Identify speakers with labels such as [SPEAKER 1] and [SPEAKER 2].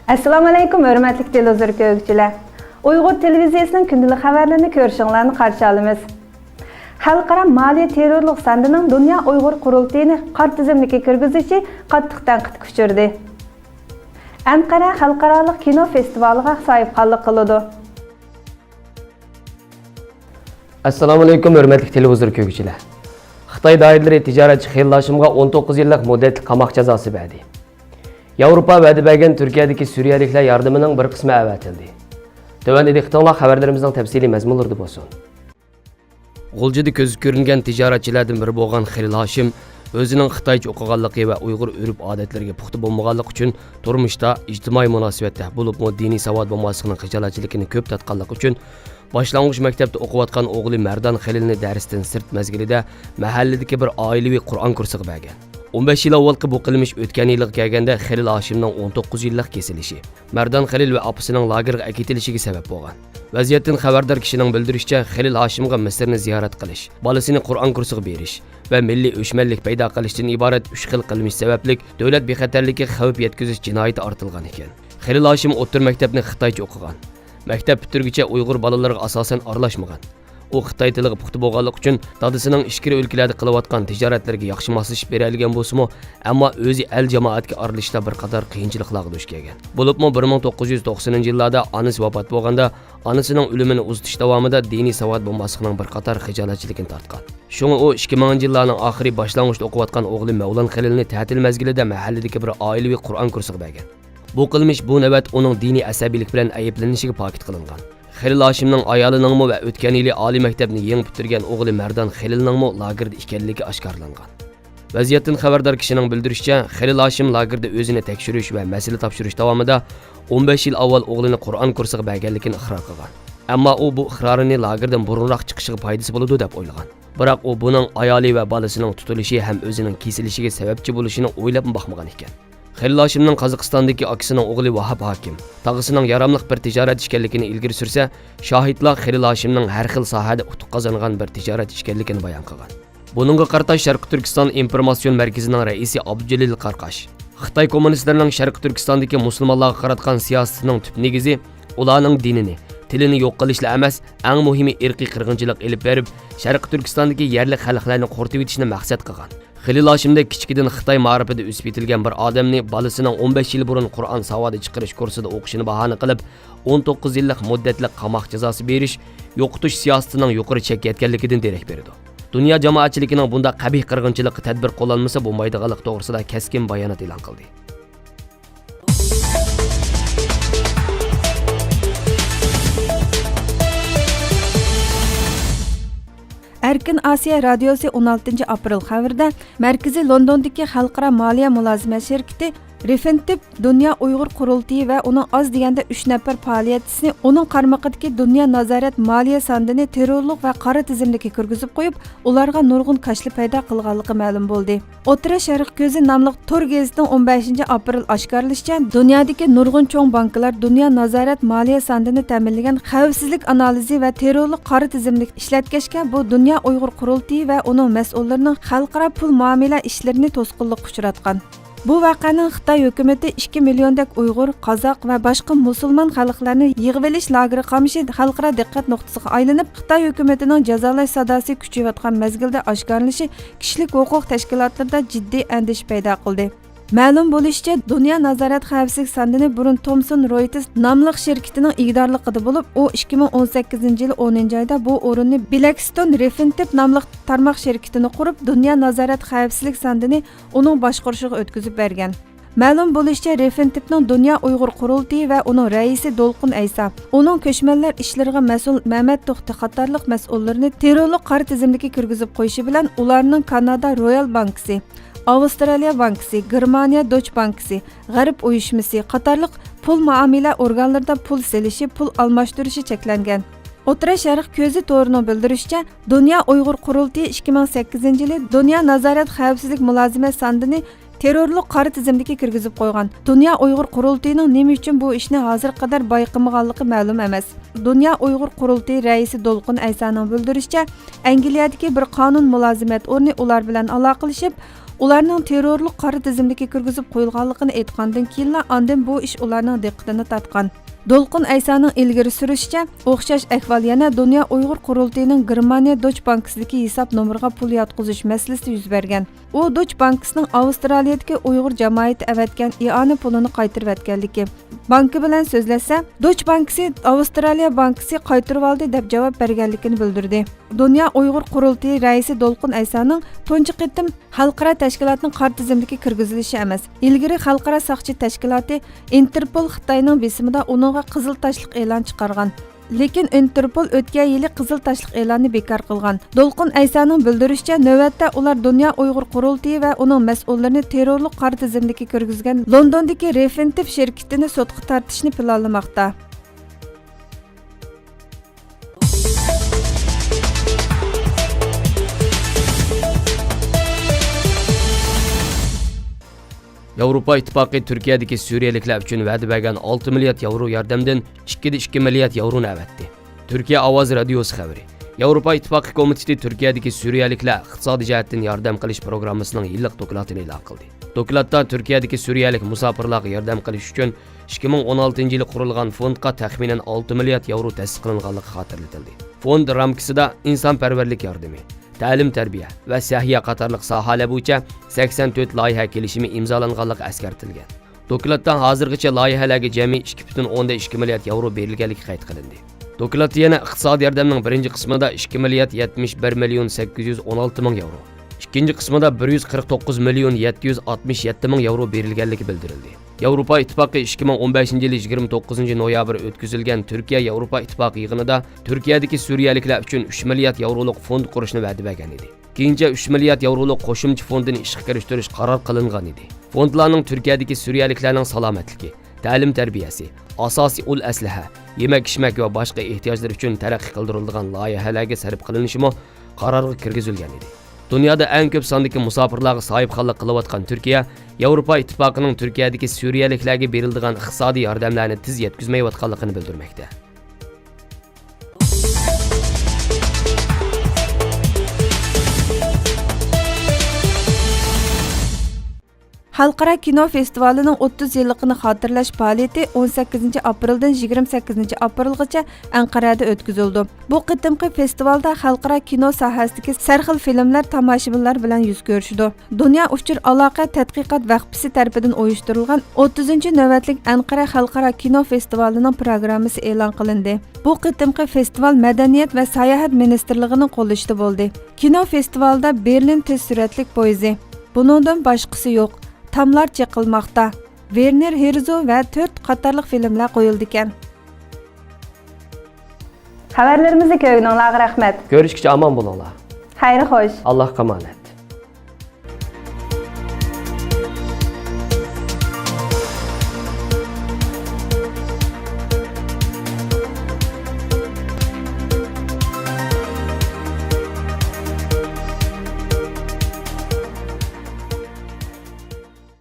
[SPEAKER 1] Assalamu alaykum, hörmətli televizor görgüçülər. Uyğur televiziyasının kündəlik xəbərlərini görüşünlərini qarşı alırıq. Xalqara Maliya terrorluq sandının Dünya Uyğur Qurultayını qar tizimlikə kirgizişi qattiq tənqidga uchirdi. Anqara xalqaralıq kino festivaliga sayıbxonlik qiladi.
[SPEAKER 2] Assalamu alaykum, hörmətli televizor görgüçülər. Xitoy doiralari tijoratchi xillashimga 19 yillik muddatli qamoq jazosi berdi. Yevropa va'da bergan Turkiyadagi Suriyaliklar yordamining bir qismi avatildi. Tövəndə diqqətinizə xəbərlərimizin təfsili məzmunları bo'lsin. G'uljida ko'z ko'ringan tijoratchilardan biri bo'lgan Xəlil Hashim o'zining Xitoycha o'qiganligi va Uyg'ur urf-odatlariga puxta bo'lmaganligi uchun turmushda ijtimoiy munosabatda bo'lib diniy savod bo'lmasligining xijolatchiligini ko'p tatqanligi uchun boshlang'ich maktabda o'qiyotgan o'g'li Mardan Xəlilni darsdan sirt mezgilida mahalladagi bir oilaviy Qur'on kursiga bergan. 15 yil avvalgi bu qilmish o'tgan yilga kelganda Xəlil Hashimning 19 yillik kesilishi Mardan Xəlil va opasining lagerga akitilishiga sabab bo'lgan. Vaziyatdan xabardor kishining bildirishicha, Xəlil Hashimga Misrni ziyorat qilish, bolasini Qur'on kursiga berish va milliy o'chmanlik paydo qilishdan iborat 3 xil qilmish sababli davlat bexatarligiga xavf yetkazish jinoyati ortilgan ekan. Xəlil Hashim o'rta maktabni Xitoycha o'qigan. Maktab bitirguncha Uyg'ur bolalarga asosan aralashmagan. U Xitoy tiliga puxta bo'lganligi uchun dadasining ichki o'lkalarda qilayotgan tijoratlarga yaxshi moslashib bera olgan bo'lsa-mu, ammo o'zi el jamoatga aralashishda bir qator qiyinchiliklarga duch kelgan. Bo'libmi 1990-yillarda onasi vafot bo'lganda, onasining o'limini uzatish davomida diniy savod bo'lmasligining bir qator xijolatchiligini tortgan. Shunga u 2000-yillarning oxiri boshlang'ich o'qiyotgan o'g'li Mavlon Xəlilni ta'til mezgilida mahalladagi bir oilaviy Qur'on kursiga bergan. Bu qilmish bu navbat uning diniy asabiylik bilan ayblanishiga pokit qilingan. Xəlil Hashimning ayolinining va o'tgan yili oliy maktabni yangi bitirgan o'g'li Mardan Xəlilning lagerda ekanligi oshkorlangan. Vaziyatdan xabardor kishining bildirishicha, Xəlil Hashim lagerda o'zini tekshirish va masala topshirish davomida 15 yil avval o'g'lini Qur'on kursiga berganligini iqror qilgan. Ammo u bu iqrorini lagerdan burunroq chiqishiga foydasi bo'ladi deb o'ylagan. Biroq u buning ayoli va bolasining tutilishi ham o'zining kesilishiga sababchi bo'lishini o'ylab boqmagan ekan. Xəlil Hashimning Qozog'istondagi akasining o'g'li Vahab Hakim tog'isining yaramliq bir tijorat ekanligini ilgari sursa, shohidlar Xəlil Hashimning har xil sohada utuq qozongan bir tijorat ekanligini bayon qilgan. Buningga qarata Sharq Turkiston informatsion markazining raisi Abduljalil Qarqash Xitoy kommunistlarining Sharq Turkistondagi musulmonlarga qaratgan siyosatining tub negizi ularning dinini, tilini yo'q qilishla emas, eng muhimi irqiy qirg'inchilik elib berib, Sharq Turkistondagi yerli xalqlarni qo'rtib etishni maqsad qilgan. Xəlil Hashimda kichkidan Xitoy ma'rifida o'sib yetilgan bir odamni bolasining 15 yil burun Qur'on savodi chiqarish kursida o'qishini bahona qilib, 19 yillik muddatli qamoq jazosi berish, yo'qotish siyosatining yuqori chekka yetganligidan derak berdi. Dunyo jamoatchiligining bunda qabih qirg'inchilikqa tadbir qo'llanmasa bo'lmaydiganlik to'g'risida keskin bayonot e'lon qildi.
[SPEAKER 1] Erkin Asiya Radiosi 16 aprel xabarida Markaziy Londondagi xalqaro moliya mulozimat shirkati Refentip Dünya Uyghur Qurultayı və onun az deganda 3 nəfər fəaliyyətçisini onun qarmaqidagi Dünya Nazarat Maliya sandini terrorluq və qara tizimlikə kirgizib qoyub, ularga nurg'un qaşlı paydo qilganligi ma'lum bo'ldi. O'tira Sharq ko'zi nomli Tor gazetining 15 aprel oshkorlashicha, dunyodagi nurg'un cho'ng banklar Dünya Nazarat Maliya sandini ta'minlagan xavfsizlik analizi və terrorluq qara tizimlik ishlatkashga bu Dünya Uyghur Qurultayı və onun mas'ullarining xalqaro pul muomala ishlarini to'sqinlikka uchratgan. Bu vaqaning Xitoy hukumati 2 milliondak Uyg'ur, Qozoq va boshqa musulmon xalqlarni yig'ib olish lageri qamishi xalqaro diqqat nuqtasiga aylanib, Xitoy hukumatining jazolash sadosi kuchayotgan mezgilda oshkorlanishi kishilik huquq tashkilotlarida jiddiy andish paydo qildi. Ma'lum bo'lishicha, Dünya Nazarat xavfsizlik sandini burun Thomson Reuters nomli shirkatining ig'dorligida bo'lib, u 2018-yil 10-oyda bu o'rinni Blackstone Refentip nomli tarmoq shirkatini qurib, Dünya Nazarat xavfsizlik sandini uning boshqarishiga o'tkazib bergan. Ma'lum bo'lishicha, Refentipning Dünya Uyg'ur Qurultayı va uning raisi Dolqin Aysa, uning ko'chmanlar ishlariga mas'ul Mehmet To'xti qatorliq mas'ullarni terrorlik qora tizimlikka kirgizib qo'yishi bilan ularning Kanada Royal Bankisi, Avstraliya bankasi, Germaniya Deutsche bankasi, G'arb uyushmasi qatorliq pul muomala organlarida pul selishi, pul almashtirishi cheklangan. O'tira Sharq ko'zi to'rining bildirishicha, Dünya Uyg'ur Qurultayı 2008-yili Dünya Nazarat xavfsizlik mulozimat sandini terrorluq qora tizimlikka kirgizib qo'ygan. Dünya Uyg'ur Qurultayining nima uchun bu ishni hozir qadar bayqamaganligi ma'lum emas. Dünya Uyg'ur Qurultayi raisi Dolqin Aysaning bildirishicha, Angliyadagi bir qonun mulozimat o'rni ular bilan aloqalashib, ularning terrorlik qora tizimdagi kirgizib qo'yilganligini aytgandan keyinla ondan bu ish ularning diqqatini tortgan. Dolqun Aysaning ilgari surishicha, o'xshash ahvol yana Dunyo Uyg'ur qurultiyining Germaniya Deutsche Banksidagi hisob nomeriga pul yotqizish masalasida yuz bergan. U Deutsche Bankisining Avstraliyadagi Uyg'ur jamoati avatgan iona pulini qaytarib atganligi. Banki bilan so'zlashsa, Deutsche Bankisi Avstraliya bankisi qaytarib oldi deb javob berganligini bildirdi. Dunyo Uyg'ur qurultiyi raisi Dolqun Aysaning tunji qitim xalqaro tashkilotning qora tizimdagi kirgizilishi emas. Ilgari xalqaro soqchi tashkiloti Interpol Xitoyning besimida uningga qizil tashliq e'lon chiqargan. Lekin Interpol o'tgan yili qizil tashliq e'lonni bekor qilgan. Dolqun Aysaning bildirishicha, navbatda ular Dunyo Uyg'ur qurultiyi va uning mas'ullarini terrorlik qora tizimdagi kirgizgan Londondagi Refentiv shirkatini sudga tortishni planlamoqda.
[SPEAKER 2] Yevropa İttifaqı Türkiyədəki Suriyaliklər üçün vəd bergan 6 milyard yevro yardımdan 2,2 milyard yevroni əvətdi. Türkiyə Avaz Radiosu xəbəri. Yevropa İttifaqı Komiteti Türkiyədəki Suriyaliklər iqtisadi cəhətdən yardım qilish programmasının yillik dokladını e'lon qildi. Dokladda Türkiyədəki Suriyalik musafirlarga yardım qilish uchun 2016-yili qurilgan fondga taxminan 6 milyard yevro tasdiqlanganligi xotirlatildi. Fond ramkasida insonparvarlik yordami, ta'lim tarbiya va sahiyya qatorliq sohalar bo'yicha 84 loyiha kelishimi imzolanganligi eskartilgan. Dokladda hozirgacha loyihalarga jami 2,2 milliard yevro berilganligi qayd qilindi. Dokladda yana iqtisodiy yordamning birinchi qismida 2 milliard 71 million 816 ming yevro, ikkinchi qismida 149 million 767 ming yevro berilganligi bildirildi. Yevropa İttifaqı 2015-yil 29 noyabr o'tkazilgan Turkiya Yevropa İttifaqı yig'inida Turkiyadagi Suriyaliklar uchun 3 milliard yevrolik fond qurishni va'da bergan edi. Keyincha 3 milliard yevrolik qo'shimcha fondini ishga kirishtirish qaror qilingan edi. Fondlarning Turkiyadagi Suriyaliklarning salomatligi, ta'lim tarbiyasi, asosiy ul aslaha, yemak-ichmak va boshqa ehtiyojlar uchun taraqqiy qildirilgan loyihalarga sarf qilinishi qarorga kirgizilgan edi. Dunyoda eng ko'p sondagi musofirlarga sohibxonlik qilayotgan Turkiya, Yevropa İttifaqıning Turkiyadagi Suriyaliklarga beriladigan iqtisodiy yordamlarni tez yetkazmayotganligini bildirmoqda.
[SPEAKER 1] Xalqaro kino festivalining 30 yilligini xotirlash faoliyati 18 apreldan 28 aprelgacha Anqarada o'tkazildi. Bu qitimqi festivalda xalqaro kino sohasidagi sarxil filmlar tomoshabinlar bilan yuz ko'rishdi. Dunyo uchur aloqa tadqiqot vaqfisi tarafidan uyushtirilgan 30-navbatlik Anqara xalqaro kino festivalining programmasi e'lon qilindi. Bu qitimqi festival Madaniyat va sayohat ministrligining qo'llashida bo'ldi. Kino festivalda Berlin tez suratlik poyezi, buningdan boshqasi yo'q, Tamlar çekilmoqda, Werner Herzog va 4 qatorliq filmlar qo'yildi ekan.
[SPEAKER 3] Xabarlarimizni ko'rganingizga rahmat.
[SPEAKER 2] Görüşkice aman bulunlar.
[SPEAKER 3] Xayr xo'sh.
[SPEAKER 2] Allah'a emanet.